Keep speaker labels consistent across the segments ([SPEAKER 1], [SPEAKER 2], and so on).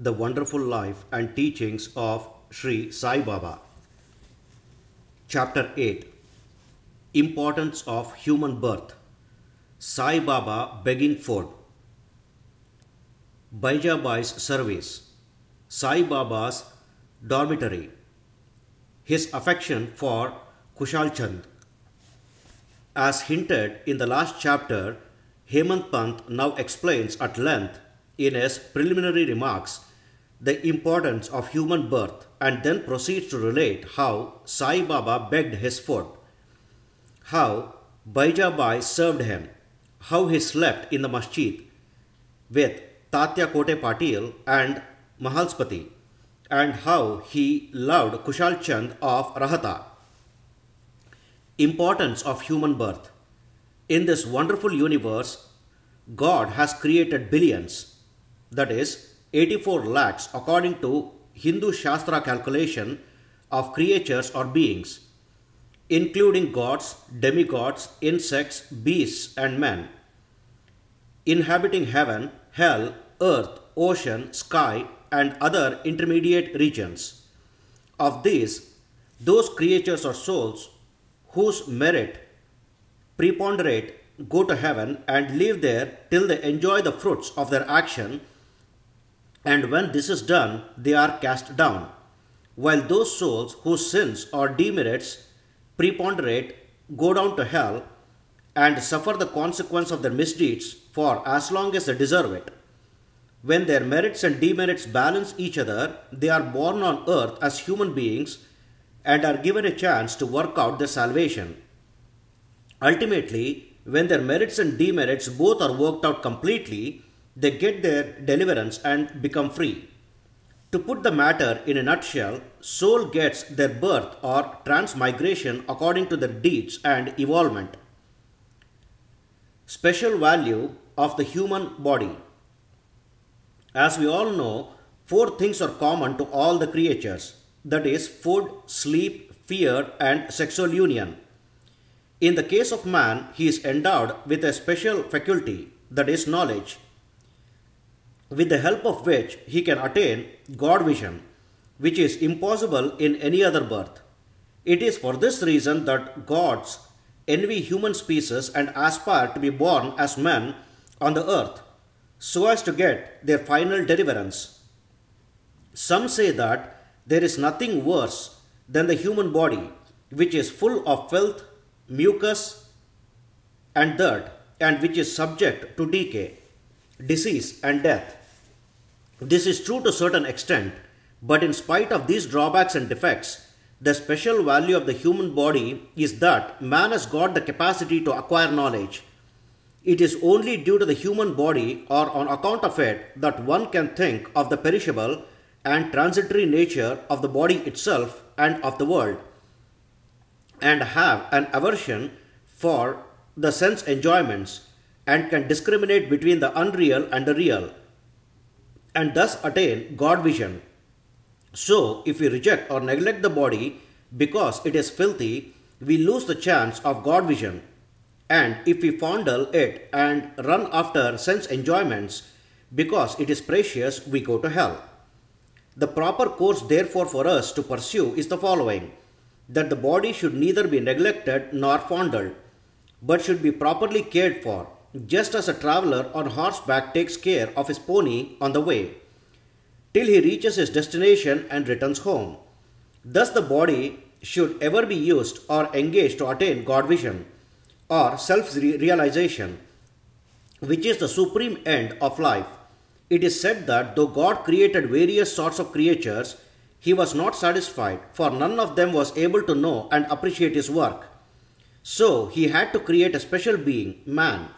[SPEAKER 1] the wonderful life and teachings of Sri Sai Baba. Chapter 8, Importance of Human Birth. Sai Baba begging food. Bayajabai's service. Sai Baba's dormitory. His affection for Khushalchand. As hinted in the last chapter, Hemant Pant now explains at length in his preliminary remarks the importance of human birth and then proceeds to relate how Sai Baba begged his food, how Bayajabai served him, how he slept in the masjid with Tatya Kote Patil and Mahalspati, and how he loved Khushalchand of Rahata. Importance of human birth. In this wonderful universe, God has created billions, that is 84 lakhs according to Hindu Shastra calculation of creatures or beings, including gods, demigods, insects, beasts and men, inhabiting heaven, hell, earth, ocean, sky and other intermediate regions. Of these, those creatures or souls whose merit preponderate go to heaven and live there till they enjoy the fruits of their action, and when this is done, they are cast down, while those souls whose sins or demerits preponderate go down to hell and suffer the consequence of their misdeeds for as long as they deserve it. When their merits and demerits balance each other, they are born on earth as human beings and are given a chance to work out their salvation. Ultimately, when their merits and demerits both are worked out completely, they get their deliverance and become free. To put the matter in a nutshell, soul gets their birth or transmigration according to their deeds and evolvement. Special value of the human body. As we all know, four things are common to all the creatures, that is food, sleep, fear and sexual union. In the case of man, he is endowed with a special faculty, that is knowledge, with the help of which he can attain God vision, which is impossible in any other birth. It is for this reason that gods envy human species and aspire to be born as men on the earth, so as to get their final deliverance. Some say that there is nothing worse than the human body, which is full of filth, mucus and dirt, and which is subject to decay, disease and death. This is true to a certain extent, but in spite of these drawbacks and defects, the special value of the human body is that man has got the capacity to acquire knowledge. It is only due to the human body or on account of it that one can think of the perishable and transitory nature of the body itself and of the world, and have an aversion for the sense enjoyments, and can discriminate between the unreal and the real, and thus attain God vision. So, if we reject or neglect the body because it is filthy, we lose the chance of God vision. And if we fondle it and run after sense enjoyments because it is precious, we go to hell. The proper course therefore for us to pursue is the following: that the body should neither be neglected nor fondled, but should be properly cared for, just as a traveller on horseback takes care of his pony on the way, till he reaches his destination and returns home. Thus the body should ever be used or engaged to attain God vision, or self-realization, which is the supreme end of life. It is said that though God created various sorts of creatures, he was not satisfied, for none of them was able to know and appreciate his work. So he had to create a special being, man,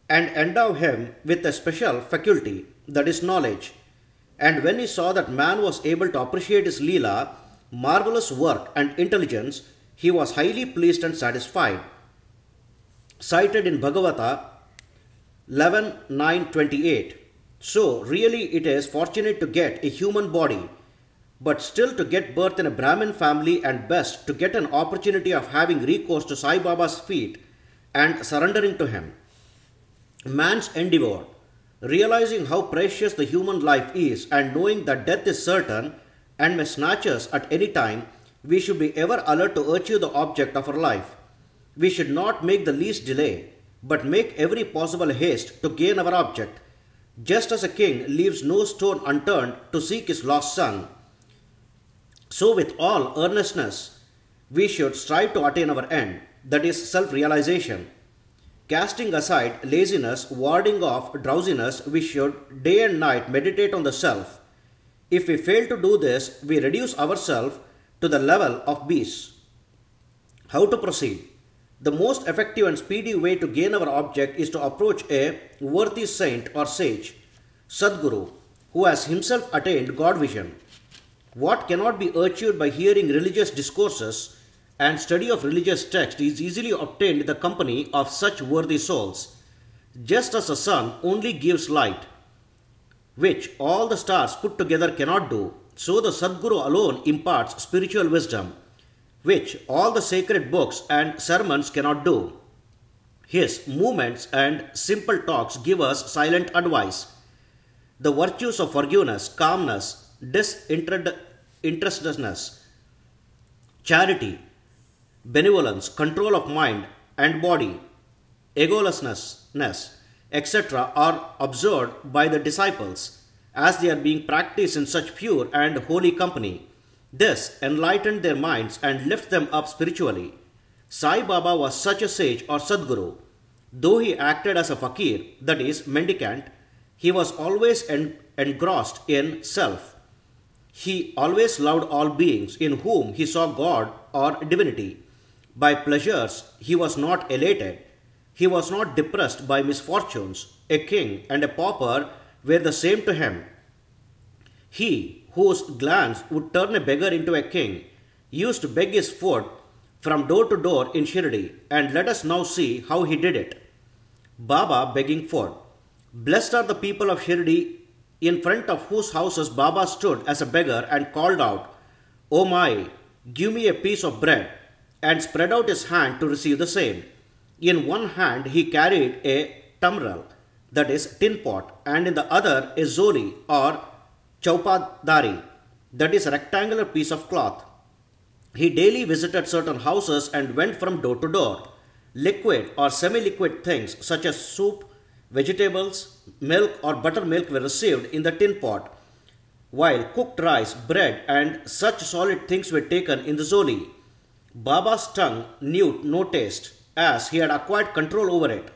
[SPEAKER 1] and endow him with a special faculty, that is knowledge. And when he saw that man was able to appreciate his Leela, marvelous work and intelligence, he was highly pleased and satisfied. Cited in Bhagavata 11:9-28. So really it is fortunate to get a human body, but still to get birth in a Brahmin family, and best to get an opportunity of having recourse to Sai Baba's feet and surrendering to him. Man's endeavor Realizing how precious the human life is and knowing that death is certain and may snatch us at any time, we should be ever alert to achieve the object of our life. We should not make the least delay, but make every possible haste to gain our object. Just as a king leaves no stone unturned to seek his lost son, so with all earnestness, we should strive to attain our end, that is self-realization. Casting aside laziness, warding off drowsiness, we should day and night meditate on the self. If we fail to do this, we reduce ourselves to the level of beasts. How to proceed? The most effective and speedy way to gain our object is to approach a worthy saint or sage, Sadguru, who has himself attained God vision. What cannot be achieved by hearing religious discourses and study of religious text is easily obtained in the company of such worthy souls. Just as the sun only gives light, which all the stars put together cannot do, so the Sadguru alone imparts spiritual wisdom, which all the sacred books and sermons cannot do. His movements and simple talks give us silent advice. The virtues of forgiveness, calmness, disinterestedness, charity, benevolence, control of mind and body, egolessness, etc. are observed by the disciples as they are being practiced in such pure and holy company. This enlightened their minds and lifted them up spiritually. Sai Baba was such a sage or Sadguru. Though he acted as a fakir, that is, mendicant, he was always engrossed in self. He always loved all beings in whom he saw God or divinity. By pleasures he was not elated. He was not depressed by misfortunes. A king and a pauper were the same to him. He whose glance would turn a beggar into a king used to beg his food from door to door in Shirdi, and let us now see how he did it. Baba begging food. Blessed are the people of Shirdi, in front of whose houses Baba stood as a beggar and called out, "O my, give me a piece of bread," and spread out his hand to receive the same. In one hand he carried a tamral, that is tin pot, and in the other a zoli or chaupadari, that is a rectangular piece of cloth. He daily visited certain houses and went from door to door. Liquid or semi-liquid things such as soup, vegetables, milk or buttermilk were received in the tin pot, while cooked rice, bread and such solid things were taken in the zoli. Baba's tongue knew no taste, as he had acquired control over it.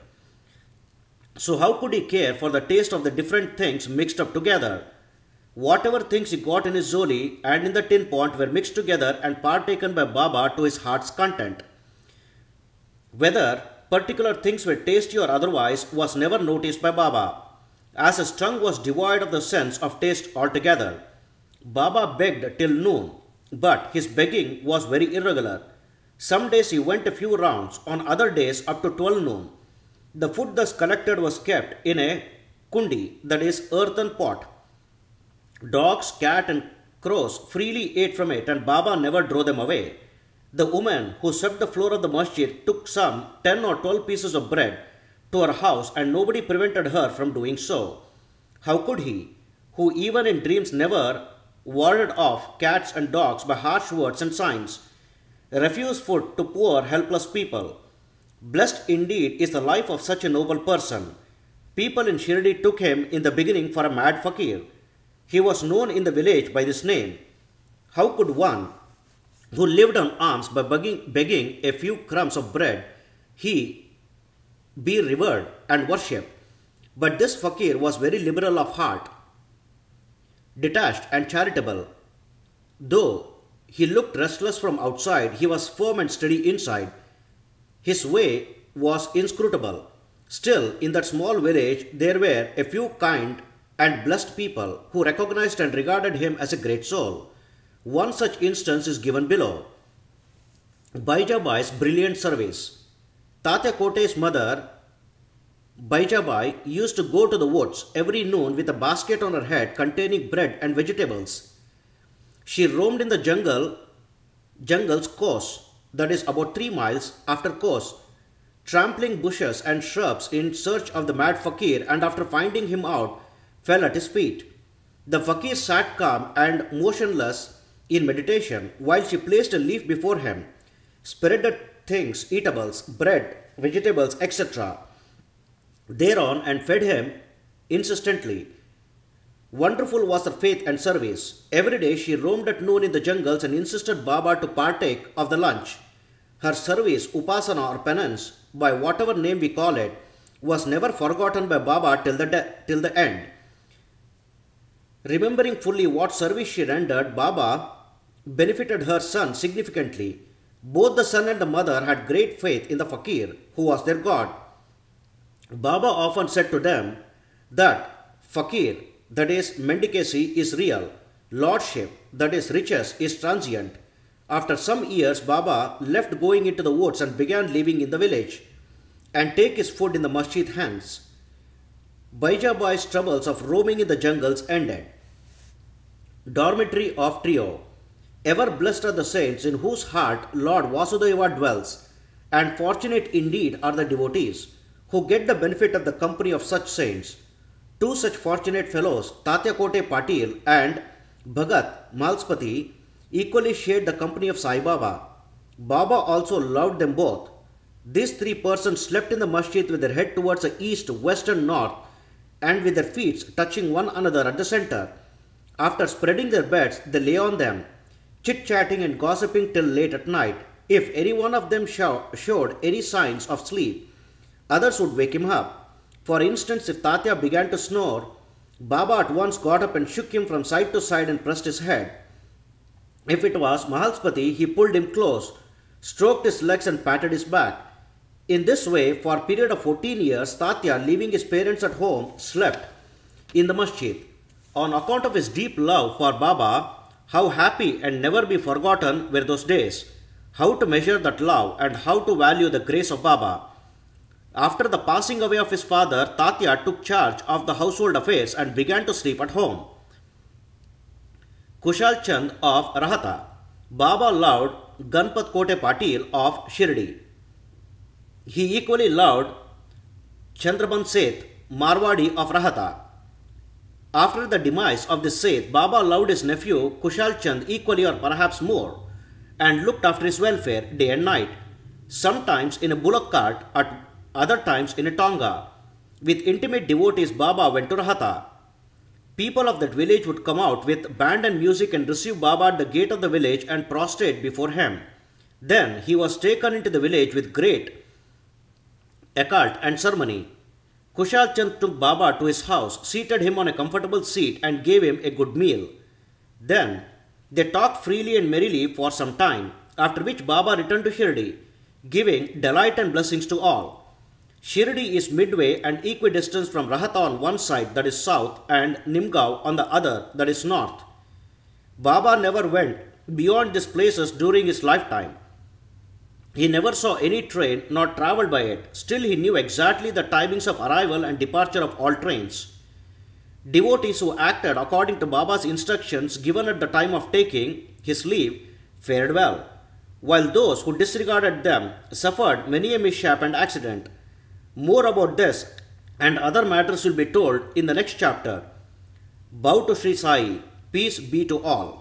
[SPEAKER 1] So how could he care for the taste of the different things mixed up together? Whatever things he got in his zoli and in the tin pot were mixed together and partaken by Baba to his heart's content. Whether particular things were tasty or otherwise was never noticed by Baba, as his tongue was devoid of the sense of taste altogether. Baba begged till noon, but his begging was very irregular. Some days he went a few rounds, on other days up to 12 noon. The food thus collected was kept in a kundi, that is, earthen pot. Dogs, cat and crows freely ate from it, and Baba never drove them away. The woman who swept the floor of the masjid took some 10 or 12 pieces of bread to her house, and nobody prevented her from doing so. How could he, who even in dreams never warded off cats and dogs by harsh words and signs, refuse food to poor helpless people? Blessed indeed is the life of such a noble person. People in Shirdi took him in the beginning for a mad fakir. He was known in the village by this name. How could one who lived on alms by begging a few crumbs of bread, he be revered and worshipped? But this fakir was very liberal of heart, detached and charitable. Though he looked restless from outside, he was firm and steady inside. His way was inscrutable. Still, in that small village, there were a few kind and blessed people who recognized and regarded him as a great soul. One such instance is given below. Bayajabai's brilliant service. Tatya Kote's mother, Bayajabai, used to go to the woods every noon with a basket on her head containing bread and vegetables. She roamed in the jungle's course, that is about 3 miles after course, trampling bushes and shrubs in search of the mad fakir, and after finding him out, fell at his feet. The fakir sat calm and motionless in meditation while she placed a leaf before him, spread things, eatables, bread, vegetables, etc. thereon and fed him insistently. Wonderful was her faith and service. Every day she roamed at noon in the jungles and insisted Baba to partake of the lunch. Her service, upasana or penance, by whatever name we call it, was never forgotten by Baba till the end. Remembering fully what service she rendered, Baba benefited her son significantly. Both the son and the mother had great faith in the fakir, who was their god. Baba often said to them that fakir, that is mendicancy, is real. Lordship, that is riches, is transient. After some years, Baba left going into the woods and began living in the village and take his food in the masjid hands. Bayajabai's troubles of roaming in the jungles ended. Dormitory of Trio. Ever blessed are the saints in whose heart Lord Vasudeva dwells, and fortunate indeed are the devotees who get the benefit of the company of such saints. Two such fortunate fellows, Tatyakote Patil and Bhagat Malspati, equally shared the company of Sai Baba. Baba also loved them both. These three persons slept in the masjid with their head towards the east, west and north, and with their feet touching one another at the center. After spreading their beds, they lay on them, chit-chatting and gossiping till late at night. If any one of them showed any signs of sleep, others would wake him up. For instance, if Tatya began to snore, Baba at once got up and shook him from side to side and pressed his head. If it was Mahalspati, he pulled him close, stroked his legs and patted his back. In this way, for a period of 14 years, Tatya, leaving his parents at home, slept in the masjid. On account of his deep love for Baba, how happy and never be forgotten were those days. How to measure that love and how to value the grace of Baba. After the passing away of his father, Tatya took charge of the household affairs and began to sleep at home. Khushalchand of Rahata. Baba loved Ganpat Kote Patil of Shirdi. He equally loved Chandraban Seth, Marwadi of Rahata. After the demise of this Seth, Baba loved his nephew Khushalchand equally or perhaps more, and looked after his welfare day and night, sometimes in a bullock cart, at other times in a tonga. With intimate devotees, Baba went to Rahata. People of that village would come out with band and music and receive Baba at the gate of the village and prostrate before him. Then he was taken into the village with great occult and ceremony. Khushalchand took Baba to his house, seated him on a comfortable seat and gave him a good meal. Then they talked freely and merrily for some time, after which Baba returned to Shirdi, giving delight and blessings to all. Shirdi is midway and equidistant from Rahata on one side, that is south, and Nimgaon on the other, that is north. Baba never went beyond these places during his lifetime. He never saw any train nor travelled by it. Still he knew exactly the timings of arrival and departure of all trains. Devotees who acted according to Baba's instructions given at the time of taking his leave fared well, while those who disregarded them suffered many a mishap and accident. More about this and other matters will be told in the next chapter. Bow to Sri Sai. Peace be to all.